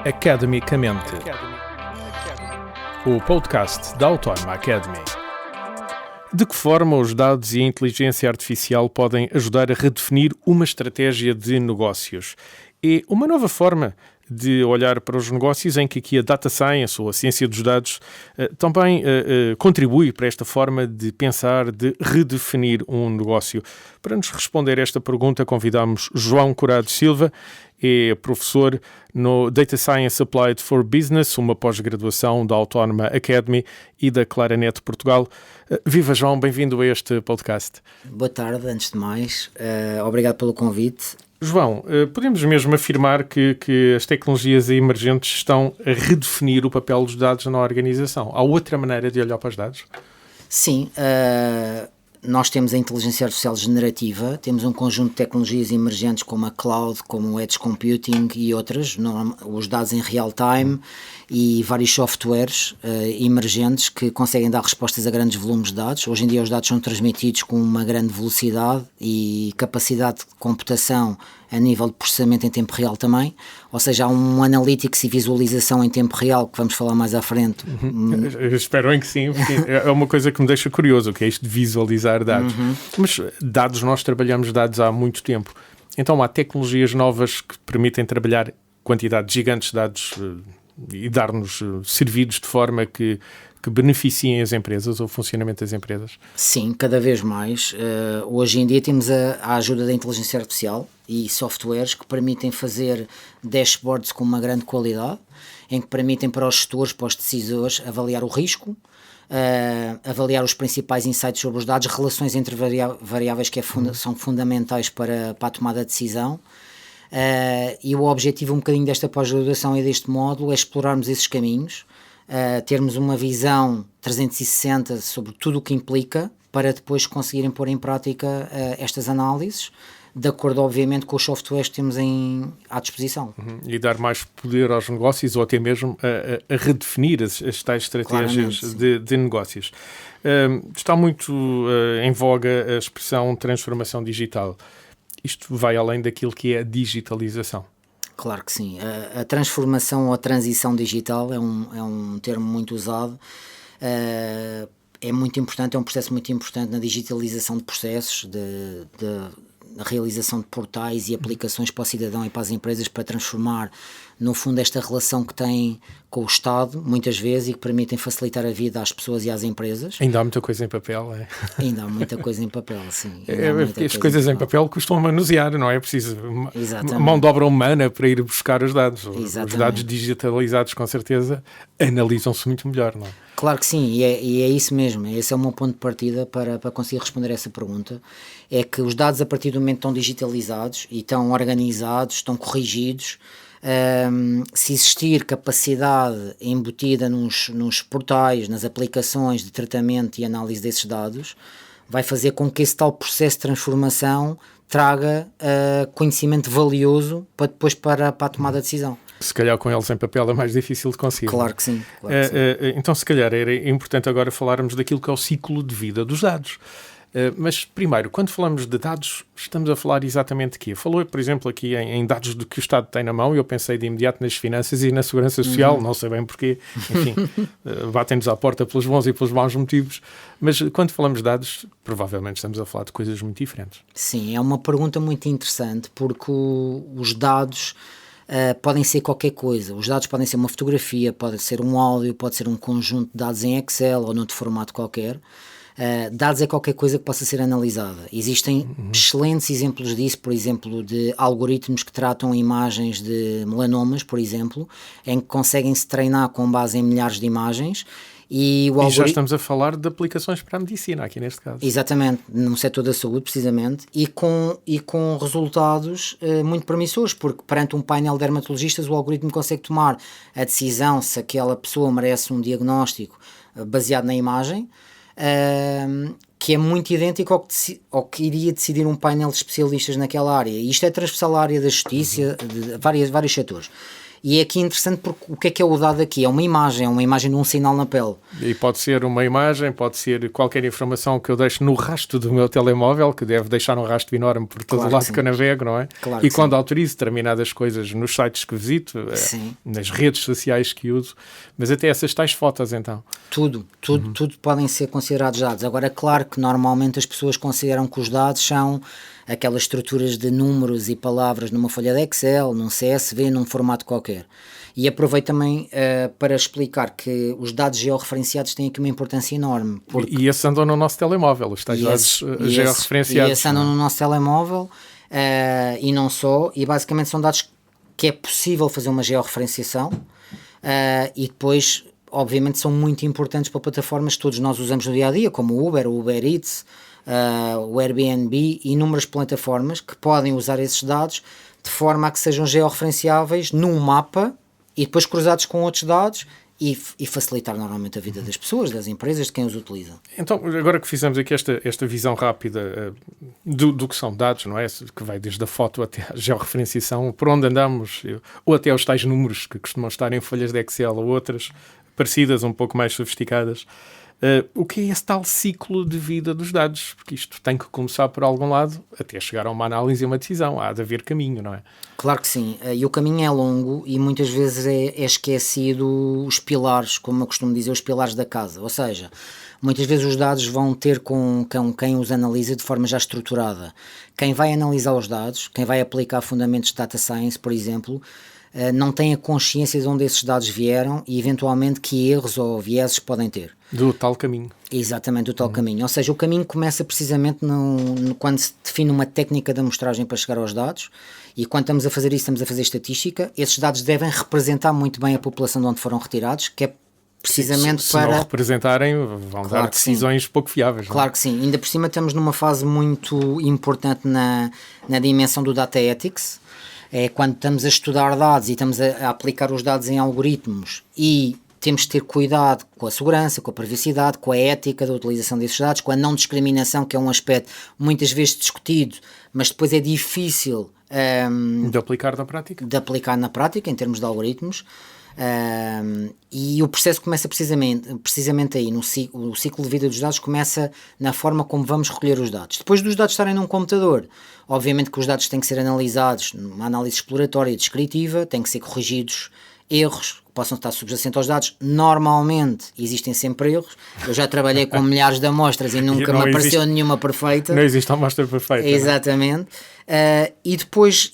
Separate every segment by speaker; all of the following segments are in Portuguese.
Speaker 1: Academicamente, o podcast da Autónoma Academy. De que forma os dados e a inteligência artificial podem ajudar a redefinir uma estratégia de negócios? É uma nova forma de olhar para os negócios em que aqui a data science ou a ciência dos dados também contribui para esta forma de pensar, de redefinir um negócio. Para nos responder a esta pergunta, convidamos João Corado Silva, é professor no Data Science Applied for Business, uma pós-graduação da Autónoma Academy e da Claranet Portugal. Viva João, bem-vindo a este podcast.
Speaker 2: Boa tarde, antes de mais. Obrigado pelo convite.
Speaker 1: João, podemos mesmo afirmar que as tecnologias emergentes estão a redefinir o papel dos dados na organização. Há outra maneira de olhar para os dados?
Speaker 2: Sim, nós temos a inteligência artificial generativa, temos um conjunto de tecnologias emergentes como a cloud, como o edge computing e outras, os dados em real time e vários softwares emergentes que conseguem dar respostas a grandes volumes de dados. Hoje em dia os dados são transmitidos com uma grande velocidade e capacidade de computação a nível de processamento em tempo real também, ou seja, há um analytics e visualização em tempo real que vamos falar mais à frente.
Speaker 1: Eu espero bem que sim, porque é uma coisa que me deixa curioso, que é isto de visualizar dados. Mas dados, nós trabalhamos dados há muito tempo, então há tecnologias novas que permitem trabalhar quantidades gigantes de dados e dar-nos serviços de forma que beneficiem as empresas ou o funcionamento das empresas?
Speaker 2: Sim, cada vez mais. Hoje em dia temos a ajuda da inteligência artificial e softwares que permitem fazer dashboards com uma grande qualidade, em que permitem para os gestores, para os decisores, avaliar o risco, avaliar os principais insights sobre os dados, relações entre variáveis que são fundamentais para a tomada de decisão. E o objetivo um bocadinho desta pós-graduação e deste módulo é explorarmos esses caminhos, termos uma visão 360 sobre tudo o que implica para depois conseguirem pôr em prática estas análises, de acordo obviamente com os softwares que temos à disposição.
Speaker 1: E dar mais poder aos negócios ou até mesmo a redefinir as tais estratégias de negócios. Está muito em voga a expressão transformação digital. Isto vai além daquilo que é a digitalização.
Speaker 2: Claro que sim. A transformação ou a transição digital é um termo muito usado. É muito importante, é um processo muito importante na digitalização de processos, na realização de portais e aplicações para o cidadão e para as empresas, para transformar, no fundo, esta relação que têm com o Estado, muitas vezes, e que permitem facilitar a vida às pessoas e às empresas.
Speaker 1: Ainda há muita coisa em papel, é?
Speaker 2: Ainda há muita coisa em papel, sim.
Speaker 1: Porque as coisas em papel custam a manusear, não é preciso mão de obra humana para ir buscar os dados. Exatamente. Os dados digitalizados, com certeza, analisam-se muito melhor, não é?
Speaker 2: Claro que sim, e é isso mesmo. Esse é o meu ponto de partida para conseguir responder a essa pergunta. É que os dados, a partir do momento que estão digitalizados e estão organizados, estão corrigidos, se existir capacidade embutida nos portais, nas aplicações de tratamento e análise desses dados, vai fazer com que esse tal processo de transformação traga conhecimento valioso para depois para a tomada de decisão.
Speaker 1: Se calhar com eles em papel é mais difícil de conseguir.
Speaker 2: Claro que sim.
Speaker 1: Então, se calhar era importante agora falarmos daquilo que é o ciclo de vida dos dados. Mas, primeiro, quando falamos de dados, estamos a falar exatamente de quê? Falou, por exemplo, aqui em dados do que o Estado tem na mão, e eu pensei de imediato nas finanças e na segurança social, não sei bem porquê, enfim, batem-nos à porta pelos bons e pelos maus motivos, mas quando falamos de dados, provavelmente estamos a falar de coisas muito diferentes.
Speaker 2: Sim, é uma pergunta muito interessante, porque os dados podem ser qualquer coisa. Os dados podem ser uma fotografia, pode ser um áudio, pode ser um conjunto de dados em Excel ou noutro formato qualquer. Dados é qualquer coisa que possa ser analisada. Existem excelentes exemplos disso, por exemplo, de algoritmos que tratam imagens de melanomas, por exemplo, em que conseguem-se treinar com base em milhares de imagens. E
Speaker 1: já estamos a falar de aplicações para a medicina, aqui neste caso.
Speaker 2: Exatamente, no setor da saúde, precisamente, e com resultados muito promissores, porque perante um painel de dermatologistas o algoritmo consegue tomar a decisão se aquela pessoa merece um diagnóstico baseado na imagem, que é muito idêntico ao que iria decidir um painel de especialistas naquela área. E isto é transversal à área da justiça, de vários setores. E é aqui interessante porque o que é o dado aqui? É uma imagem de um sinal na pele.
Speaker 1: E pode ser uma imagem, pode ser qualquer informação que eu deixo no rastro do meu telemóvel, que deve deixar um rastro enorme por todo o lado que eu navego, não é?
Speaker 2: Claro
Speaker 1: e quando autorizo determinadas coisas nos sites que visito, nas redes sociais que uso, mas até essas tais fotos, então.
Speaker 2: Tudo podem ser considerados dados. Agora, é claro que normalmente as pessoas consideram que os dados são aquelas estruturas de números e palavras numa folha de Excel, num CSV, num formato qualquer. E aproveito também para explicar que os dados georreferenciados têm aqui uma importância enorme.
Speaker 1: E esses andam no nosso telemóvel, os tais dados georreferenciados.
Speaker 2: E esses andam no nosso telemóvel e não só, e basicamente são dados que é possível fazer uma georreferenciação e depois, obviamente, são muito importantes para plataformas que todos nós usamos no dia-a-dia, como o Uber, o Uber Eats, o Airbnb e inúmeras plataformas que podem usar esses dados de forma a que sejam georreferenciáveis num mapa e depois cruzados com outros dados e facilitar normalmente a vida das pessoas, das empresas, de quem os utiliza.
Speaker 1: Então, agora que fizemos aqui esta visão rápida do que são dados, não é? Que vai desde a foto até a georreferenciação, por onde andamos, ou até os tais números que costumam estar em folhas de Excel ou outras parecidas, um pouco mais sofisticadas. O que é esse tal ciclo de vida dos dados? Porque isto tem que começar por algum lado até chegar a uma análise e uma decisão. Há de haver caminho, não é?
Speaker 2: Claro que sim. E o caminho é longo e muitas vezes é esquecido os pilares, como eu costumo dizer, os pilares da casa. Ou seja, muitas vezes os dados vão ter com quem os analisa de forma já estruturada. Quem vai analisar os dados, quem vai aplicar fundamentos de data science, por exemplo, não tem a consciência de onde esses dados vieram e eventualmente que erros ou vieses podem ter.
Speaker 1: Do tal caminho.
Speaker 2: Exatamente, do tal caminho. Ou seja, o caminho começa precisamente quando se define uma técnica de amostragem para chegar aos dados, e quando estamos a fazer isso, estamos a fazer estatística. Esses dados devem representar muito bem a população de onde foram retirados, que é precisamente
Speaker 1: se não representarem, vão dar decisões pouco fiáveis.
Speaker 2: Claro que sim. Ainda por cima estamos numa fase muito importante na dimensão do data ethics. É quando estamos a estudar dados e estamos a aplicar os dados em algoritmos e temos de ter cuidado com a segurança, com a privacidade, com a ética da utilização desses dados, com a não discriminação, que é um aspecto muitas vezes discutido, mas depois é difícil
Speaker 1: de aplicar na prática.
Speaker 2: De aplicar na prática, em termos de algoritmos. E o processo começa precisamente aí, o ciclo de vida dos dados começa na forma como vamos recolher os dados. Depois dos dados estarem num computador, obviamente que os dados têm que ser analisados numa análise exploratória e descritiva, têm que ser corrigidos erros que possam estar subjacentes aos dados. Normalmente existem sempre erros. Eu já trabalhei com milhares de amostras e nunca me apareceu nenhuma perfeita.
Speaker 1: Não existe amostra perfeita.
Speaker 2: Exatamente. E depois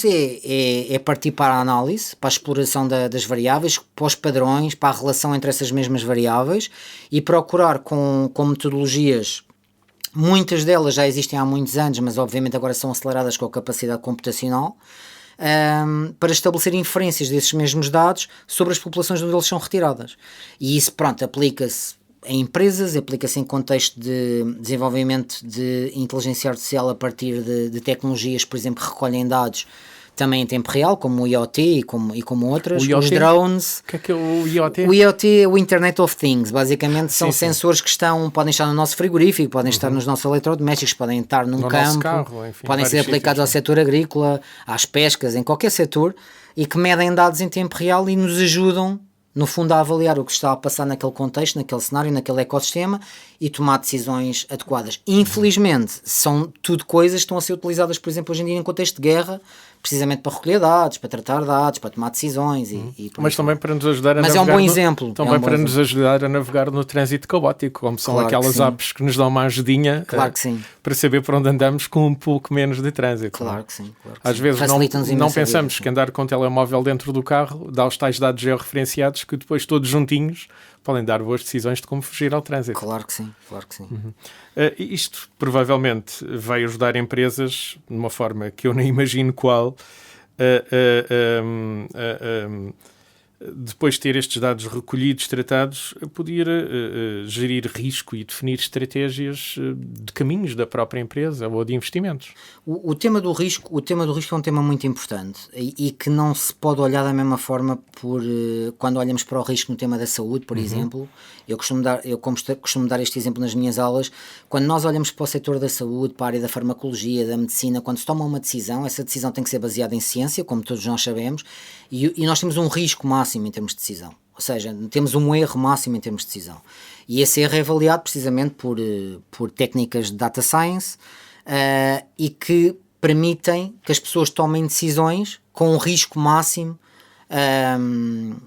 Speaker 2: é partir para a análise, para a exploração das variáveis, para os padrões, para a relação entre essas mesmas variáveis e procurar com metodologias. Muitas delas já existem há muitos anos, mas obviamente agora são aceleradas com a capacidade computacional, para estabelecer inferências desses mesmos dados sobre as populações onde eles são retiradas. E isso, aplica-se em empresas, aplica-se em contexto de desenvolvimento de inteligência artificial a partir de tecnologias, por exemplo, que recolhem dados também em tempo real, como o IoT e como outras. Os drones.
Speaker 1: O que é o IoT?
Speaker 2: O IoT é o Internet of Things. Basicamente são sensores que podem estar no nosso frigorífico, podem estar nos nossos eletrodomésticos, podem estar num campo,
Speaker 1: carro, enfim,
Speaker 2: podem ser aplicados ao setor agrícola, às pescas, em qualquer setor, e que medem dados em tempo real e nos ajudam, no fundo, a avaliar o que está a passar naquele contexto, naquele cenário, naquele ecossistema e tomar decisões adequadas. Infelizmente, são tudo coisas que estão a ser utilizadas, por exemplo, hoje em dia em contexto de guerra, precisamente para recolher dados, para tratar dados, para tomar decisões
Speaker 1: mas também para nos ajudar a
Speaker 2: navegar. Mas é um bom exemplo.
Speaker 1: Também para nos ajudar a navegar no trânsito caótico, como são aquelas apps que nos dão uma ajudinha para saber por onde andamos com um pouco menos de trânsito.
Speaker 2: Claro que sim.
Speaker 1: Às vezes não pensamos que andar com o telemóvel dentro do carro dá os tais dados georreferenciados que depois todos juntinhos podem dar boas decisões de como fugir ao trânsito.
Speaker 2: Claro que sim.
Speaker 1: Isto provavelmente vai ajudar empresas de uma forma que eu nem imagino qual depois de ter estes dados recolhidos, tratados, poder gerir risco e definir estratégias de caminhos da própria empresa ou de investimentos.
Speaker 2: O tema do risco é um tema muito importante e que não se pode olhar da mesma forma quando olhamos para o risco no tema da saúde, por exemplo. Eu costumo dar este exemplo nas minhas aulas. Quando nós olhamos para o setor da saúde, para a área da farmacologia, da medicina, quando se toma uma decisão, essa decisão tem que ser baseada em ciência, como todos nós sabemos, e nós temos um risco máximo em termos de decisão. Ou seja, temos um erro máximo em termos de decisão. E esse erro é avaliado precisamente por técnicas de data science e que permitem que as pessoas tomem decisões com um risco máximo,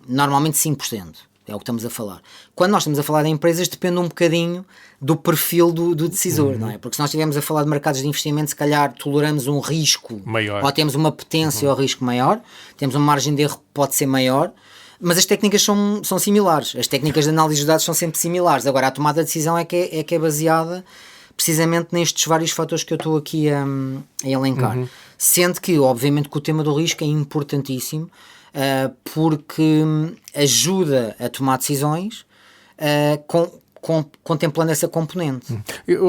Speaker 2: normalmente 5%. É o que estamos a falar. Quando nós estamos a falar de empresas, depende um bocadinho do perfil do decisor, não é? Porque se nós estivermos a falar de mercados de investimento, se calhar toleramos um risco maior, ou temos uma potência ao risco maior, temos uma margem de erro que pode ser maior, mas as técnicas são similares. As técnicas de análise de dados são sempre similares. Agora, a tomada de decisão é que é baseada precisamente nestes vários fatores que eu estou aqui a elencar. Sendo que, obviamente, que o tema do risco é importantíssimo, porque ajuda a tomar decisões contemplando essa componente.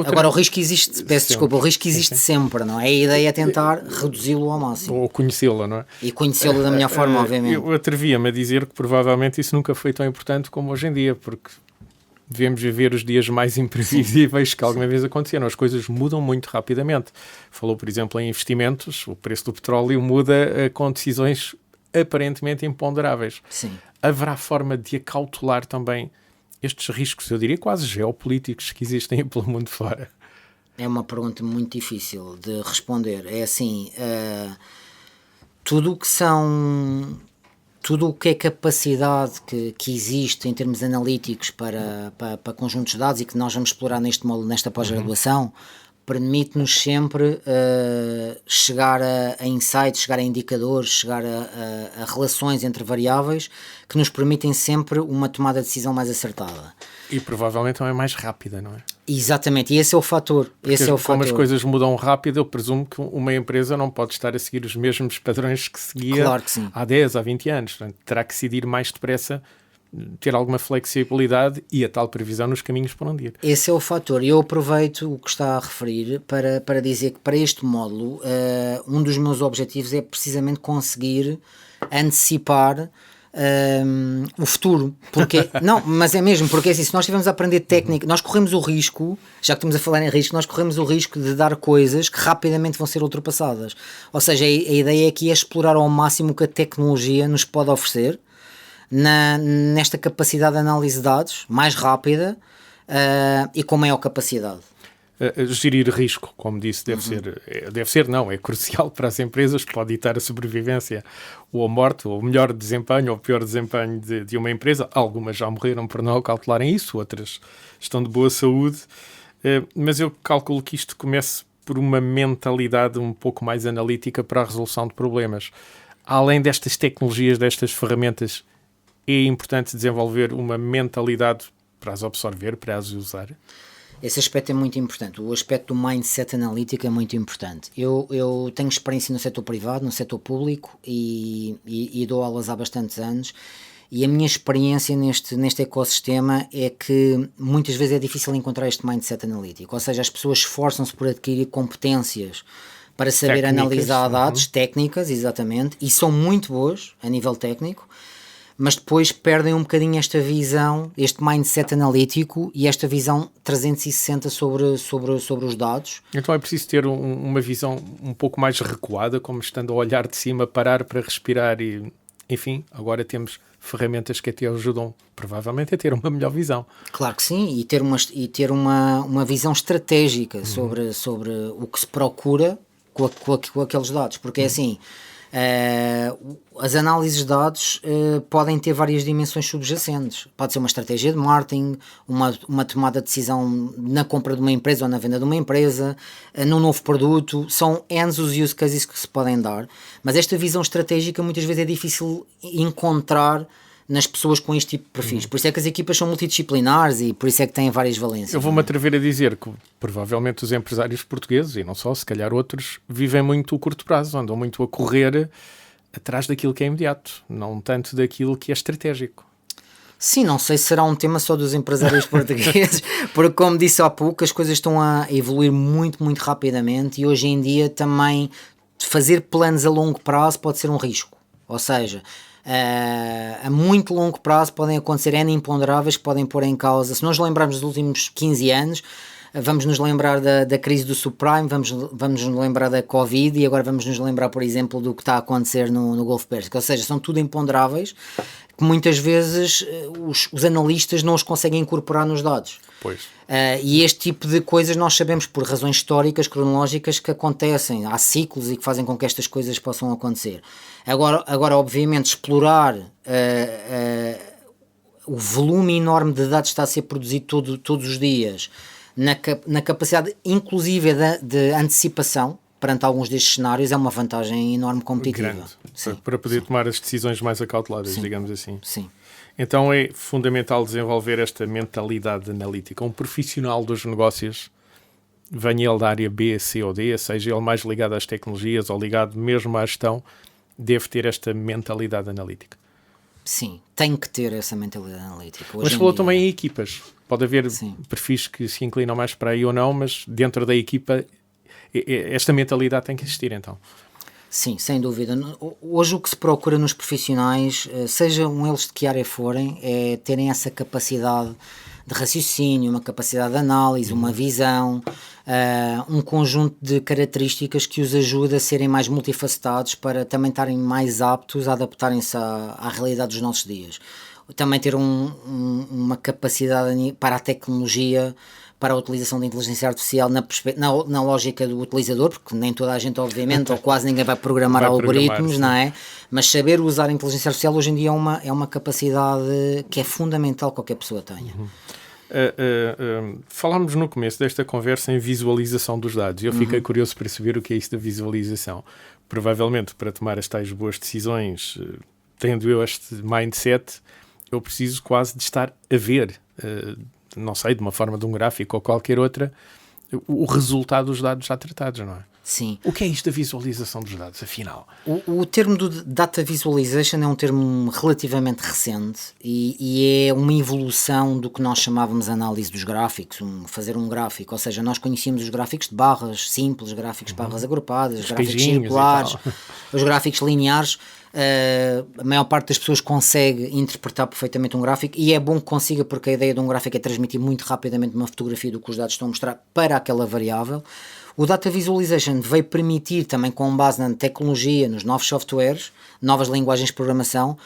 Speaker 2: Agora, o risco existe, o risco existe sempre, não é? A ideia é tentar reduzi-lo ao máximo.
Speaker 1: Ou conhecê-lo, não é?
Speaker 2: E conhecê-lo da melhor forma, obviamente.
Speaker 1: Eu atrevia-me a dizer que provavelmente isso nunca foi tão importante como hoje em dia, porque devemos viver os dias mais imprevisíveis que alguma vez aconteceram. As coisas mudam muito rapidamente. Falou, por exemplo, em investimentos, o preço do petróleo muda com decisões aparentemente imponderáveis.
Speaker 2: Sim.
Speaker 1: Haverá forma de acautelar também estes riscos, eu diria quase geopolíticos, que existem pelo mundo fora?
Speaker 2: É uma pergunta muito difícil de responder. É assim, tudo o que é capacidade que existe em termos analíticos para conjuntos de dados e que nós vamos explorar nesta pós-graduação, permite-nos sempre chegar a insights, chegar a indicadores, chegar a relações entre variáveis que nos permitem sempre uma tomada de decisão mais acertada.
Speaker 1: E provavelmente também mais rápida, não é?
Speaker 2: Exatamente, e esse é o fator.
Speaker 1: Como as coisas mudam rápido, eu presumo que uma empresa não pode estar a seguir os mesmos padrões que seguia há 10, há 20 anos. Portanto, terá que decidir mais depressa, ter alguma flexibilidade e a tal previsão nos caminhos por onde ir.
Speaker 2: Esse é o fator. Eu aproveito o que está a referir para dizer que para este módulo um dos meus objetivos é precisamente conseguir antecipar o futuro. Mas é mesmo, porque assim, se nós estivermos a aprender técnica, nós corremos o risco, já que estamos a falar em risco, nós corremos o risco de dar coisas que rapidamente vão ser ultrapassadas. Ou seja, a ideia aqui é explorar ao máximo o que a tecnologia nos pode oferecer nesta capacidade de análise de dados mais rápida e com maior capacidade.
Speaker 1: Gerir risco, como disse, é crucial para as empresas, pode ditar a sobrevivência ou a morte, ou o melhor desempenho ou o pior desempenho de uma empresa. Algumas já morreram por não calcularem isso, outras estão de boa saúde, mas eu calculo que isto comece por uma mentalidade um pouco mais analítica para a resolução de problemas. Além destas tecnologias, destas ferramentas, é importante desenvolver uma mentalidade para as absorver, para as usar?
Speaker 2: Esse aspecto é muito importante. O aspecto do mindset analítico é muito importante. Eu tenho experiência no setor privado, no setor público e dou aulas há bastantes anos, e a minha experiência neste ecossistema é que muitas vezes é difícil encontrar este mindset analítico. Ou seja, as pessoas esforçam-se por adquirir competências para saber analisar dados, técnicas, exatamente, e são muito boas a nível técnico, mas depois perdem um bocadinho esta visão, este mindset analítico e esta visão 360 sobre os dados.
Speaker 1: Então é preciso ter uma visão um pouco mais recuada, como estando a olhar de cima, parar para respirar e, enfim, agora temos ferramentas que até ajudam provavelmente a ter uma melhor visão.
Speaker 2: Claro que sim, e ter uma visão estratégica sobre o que se procura com aqueles dados, porque é assim... as análises de dados podem ter várias dimensões subjacentes. Pode ser uma estratégia de marketing, uma tomada de decisão na compra de uma empresa ou na venda de uma empresa, num novo produto. São N os use cases que se podem dar, mas esta visão estratégica muitas vezes é difícil encontrar nas pessoas com este tipo de perfis. Por isso é que as equipas são multidisciplinares e por isso é que têm várias valências.
Speaker 1: Eu vou-me atrever a dizer que provavelmente os empresários portugueses, e não só, se calhar outros, vivem muito o curto prazo, andam muito a correr atrás daquilo que é imediato, não tanto daquilo que é estratégico.
Speaker 2: Sim, não sei se será um tema só dos empresários portugueses, porque como disse há pouco, as coisas estão a evoluir muito, muito rapidamente e hoje em dia também fazer planos a longo prazo pode ser um risco. Ou seja, a muito longo prazo podem acontecer N imponderáveis que podem pôr em causa, se nós lembrarmos dos últimos 15 anos, vamos nos lembrar da crise do subprime, vamos nos lembrar da Covid e agora vamos nos lembrar, por exemplo, do que está a acontecer no Golfo Pérsico. Ou seja, são tudo imponderáveis que muitas vezes os analistas não os conseguem incorporar nos dados.
Speaker 1: Pois.
Speaker 2: E este tipo de coisas nós sabemos por razões históricas, cronológicas que acontecem, há ciclos e que fazem com que estas coisas possam acontecer. Agora obviamente, explorar o volume enorme de dados que está a ser produzido todos os dias, na capacidade inclusive de antecipação perante alguns destes cenários é uma vantagem enorme competitiva.
Speaker 1: Grande, sim, para poder tomar as decisões mais acauteladas, digamos assim.
Speaker 2: Sim.
Speaker 1: Então é fundamental desenvolver esta mentalidade analítica. Um profissional dos negócios, venha ele da área B, C ou D, seja ele mais ligado às tecnologias ou ligado mesmo à gestão, deve ter esta mentalidade analítica.
Speaker 2: Sim, tem que ter essa mentalidade analítica.
Speaker 1: Mas falou também em equipas. Pode haver perfis que se inclinam mais para aí ou não, mas dentro da equipa esta mentalidade tem que existir, então.
Speaker 2: Sim, sem dúvida. Hoje o que se procura nos profissionais, sejam eles de que área forem, é terem essa capacidade de raciocínio, uma capacidade de análise, uma visão, um conjunto de características que os ajuda a serem mais multifacetados para também estarem mais aptos a adaptarem-se à realidade dos nossos dias. Também ter uma capacidade para a tecnologia, para a utilização da inteligência artificial na lógica do utilizador, porque nem toda a gente, obviamente, ou quase ninguém vai programar algoritmos, não é? Mas saber usar a inteligência artificial hoje em dia é uma capacidade que é fundamental que qualquer pessoa tenha.
Speaker 1: Falámos no começo desta conversa em visualização dos dados. Eu fiquei curioso para saber o que é isso da visualização. Provavelmente, para tomar as tais boas decisões, tendo eu este mindset, eu preciso quase de estar a ver, não sei, de uma forma de um gráfico ou qualquer outra, o resultado dos dados já tratados, não é?
Speaker 2: Sim.
Speaker 1: O que é isto da visualização dos dados, afinal?
Speaker 2: O termo do Data Visualization é um termo relativamente recente e é uma evolução do que nós chamávamos análise dos gráficos, fazer um gráfico, ou seja, nós conhecíamos os gráficos de barras simples, gráficos de barras agrupadas, os gráficos circulares, os gráficos lineares. A maior parte das pessoas consegue interpretar perfeitamente um gráfico e é bom que consiga, porque a ideia de um gráfico é transmitir muito rapidamente uma fotografia do que os dados estão a mostrar para aquela variável. O Data Visualization veio permitir também, com base na tecnologia, nos novos softwares, novas linguagens de programação,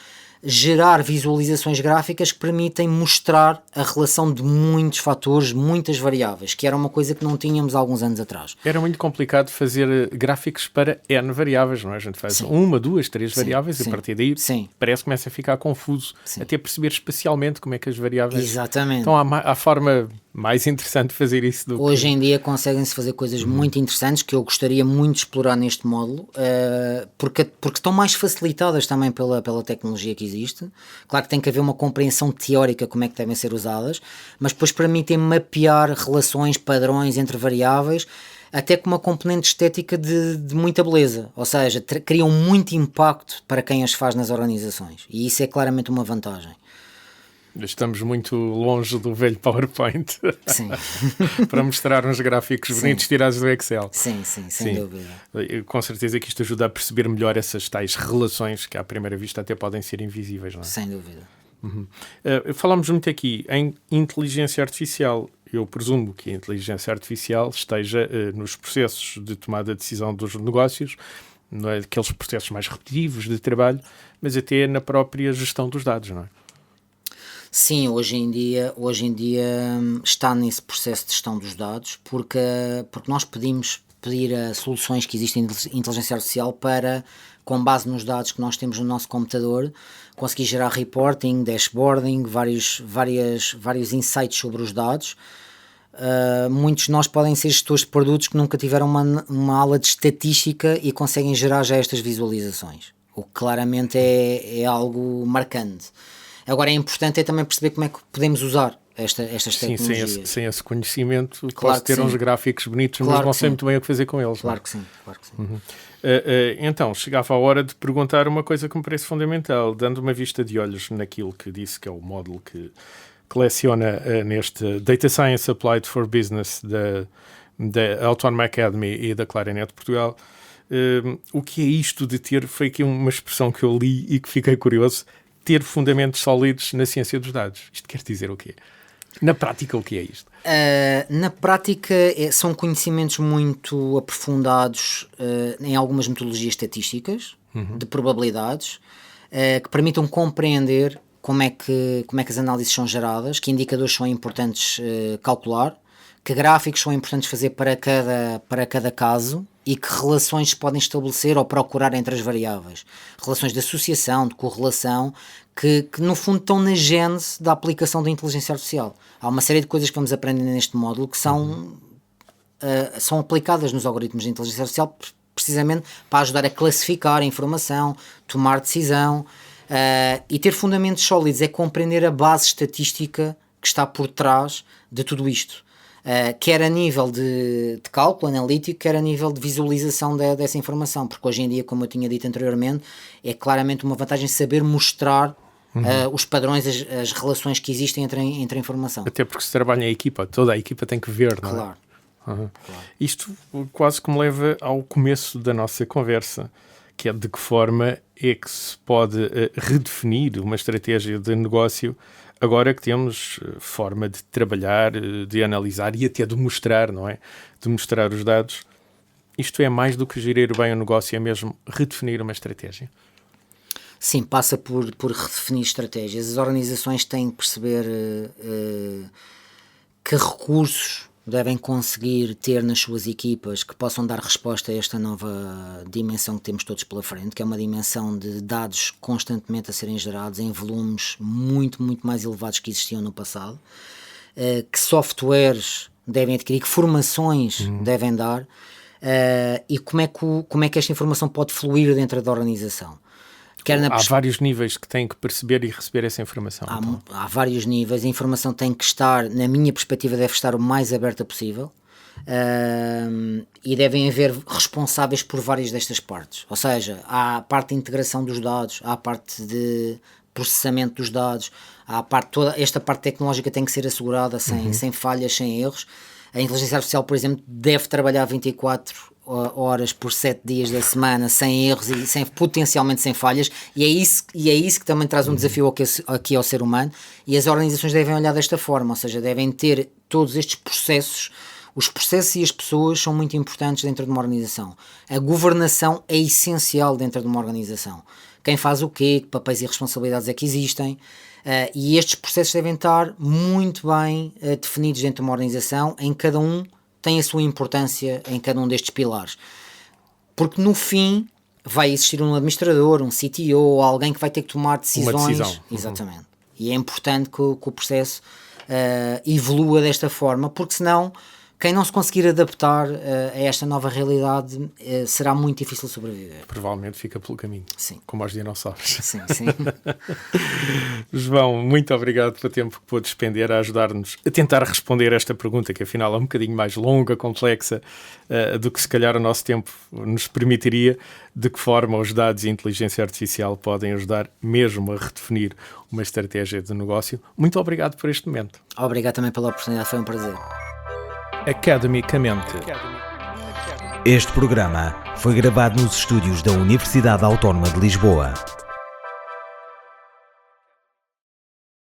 Speaker 2: gerar visualizações gráficas que permitem mostrar a relação de muitos fatores, muitas variáveis, que era uma coisa que não tínhamos há alguns anos atrás.
Speaker 1: Era muito complicado fazer gráficos para N variáveis, não é? A gente faz uma, duas, três variáveis e a partir daí parece que começa a ficar confuso, até perceber espacialmente como é que as variáveis...
Speaker 2: Exatamente.
Speaker 1: Então há forma mais interessante de fazer isso do
Speaker 2: Hoje em dia conseguem-se fazer coisas muito interessantes que eu gostaria muito de explorar neste módulo, porque estão mais facilitadas também pela tecnologia que existe. Claro que tem que haver uma compreensão teórica como é que devem ser usadas, mas depois permitem mapear relações, padrões entre variáveis, até com uma componente estética de muita beleza, ou seja, criam muito impacto para quem as faz nas organizações, e isso é claramente uma vantagem.
Speaker 1: Estamos muito longe do velho PowerPoint.
Speaker 2: Sim.
Speaker 1: Para mostrar uns gráficos bonitos tirados do Excel.
Speaker 2: Sim, sem dúvida.
Speaker 1: Com certeza que isto ajuda a perceber melhor essas tais relações que à primeira vista até podem ser invisíveis, não é?
Speaker 2: Sem dúvida.
Speaker 1: Falámos muito aqui em inteligência artificial. Eu presumo que a inteligência artificial esteja nos processos de tomada de decisão dos negócios, não é aqueles processos mais repetitivos de trabalho, mas até na própria gestão dos dados, não é?
Speaker 2: Sim, hoje em dia está nesse processo de gestão dos dados, porque nós podemos pedir a soluções que existem de inteligência artificial para, com base nos dados que nós temos no nosso computador, conseguir gerar reporting, dashboarding, vários insights sobre os dados. Muitos de nós podem ser gestores de produtos que nunca tiveram uma aula de estatística e conseguem gerar já estas visualizações, o que claramente é algo marcante. Agora é importante também perceber como é que podemos usar estas
Speaker 1: Sim,
Speaker 2: tecnologias.
Speaker 1: sem esse conhecimento,
Speaker 2: Claro
Speaker 1: posso ter
Speaker 2: que
Speaker 1: uns
Speaker 2: sim.
Speaker 1: gráficos bonitos,
Speaker 2: Claro
Speaker 1: mas não
Speaker 2: que
Speaker 1: sei
Speaker 2: sim.
Speaker 1: muito bem o que fazer com eles.
Speaker 2: Claro que sim, claro que sim.
Speaker 1: Então, chegava a hora de perguntar uma coisa que me parece fundamental, dando uma vista de olhos naquilo que disse que é o módulo que leciona neste Data Science Applied for Business da Autónoma Academy e da Clarinet Portugal. O que é isto de ter, foi aqui uma expressão que eu li e que fiquei curioso, ter fundamentos sólidos na ciência dos dados. Isto quer dizer o quê? Na prática, o que é isto?
Speaker 2: Na prática, são conhecimentos muito aprofundados em algumas metodologias estatísticas, de probabilidades, que permitam compreender como é que as análises são geradas, que indicadores são importantes calcular, que gráficos são importantes fazer para cada caso e que relações se podem estabelecer ou procurar entre as variáveis. Relações de associação, de correlação, que no fundo estão na gênese da aplicação da inteligência artificial. Há uma série de coisas que vamos aprender neste módulo que são aplicadas nos algoritmos de inteligência artificial precisamente para ajudar a classificar a informação, tomar decisão, e ter fundamentos sólidos é compreender a base estatística que está por trás de tudo isto. Quer a nível de cálculo analítico, quer a nível de visualização dessa informação, porque hoje em dia, como eu tinha dito anteriormente, é claramente uma vantagem saber mostrar os padrões, as relações que existem entre a informação.
Speaker 1: Até porque se trabalha em equipa, toda a equipa tem que ver, não é?
Speaker 2: Claro. Claro.
Speaker 1: Isto quase que me leva ao começo da nossa conversa, que é de que forma é que se pode redefinir uma estratégia de negócio agora que temos forma de trabalhar, de analisar e até de mostrar, não é? De mostrar os dados. Isto é mais do que gerir bem o negócio, é mesmo redefinir uma estratégia.
Speaker 2: Sim, passa por redefinir estratégias. As organizações têm que perceber que recursos devem conseguir ter nas suas equipas que possam dar resposta a esta nova dimensão que temos todos pela frente, que é uma dimensão de dados constantemente a serem gerados em volumes muito, muito mais elevados que existiam no passado, que softwares devem adquirir, que formações devem dar, e como é que esta informação pode fluir dentro da organização.
Speaker 1: Há vários níveis que têm que perceber e receber essa informação.
Speaker 2: Há vários níveis. A informação tem que estar, na minha perspectiva, deve estar o mais aberta possível, e devem haver responsáveis por várias destas partes. Ou seja, há a parte de integração dos dados, há a parte de processamento dos dados, toda esta parte tecnológica tem que ser assegurada sem falhas, sem erros. A inteligência artificial, por exemplo, deve trabalhar 24 horas por 7 dias da semana, sem erros e potencialmente sem falhas, e é isso que também traz um desafio aqui ao ser humano, e as organizações devem olhar desta forma, ou seja, devem ter todos estes processos. Os processos e as pessoas são muito importantes dentro de uma organização. A governação é essencial dentro de uma organização. Quem faz o quê, que papéis e responsabilidades é que existem, e estes processos devem estar muito bem definidos dentro de uma organização, em cada um tem a sua importância em cada um destes pilares. Porque no fim vai existir um administrador, um CTO, alguém que vai ter que tomar decisões.
Speaker 1: Uma decisão.
Speaker 2: Exatamente. E é importante que o processo evolua desta forma, porque senão quem não se conseguir adaptar a esta nova realidade será muito difícil sobreviver.
Speaker 1: Provavelmente fica pelo caminho.
Speaker 2: Sim.
Speaker 1: Como aos dinossauros.
Speaker 2: Sim.
Speaker 1: João, muito obrigado pelo tempo que pôde despender a ajudar-nos a tentar responder esta pergunta, que afinal é um bocadinho mais longa, complexa, do que se calhar o nosso tempo nos permitiria. De que forma os dados e a inteligência artificial podem ajudar mesmo a redefinir uma estratégia de negócio. Muito obrigado por este momento.
Speaker 2: Obrigado também pela oportunidade, foi um prazer.
Speaker 1: Academicamente.
Speaker 3: Este programa foi gravado nos estúdios da Universidade Autónoma de Lisboa.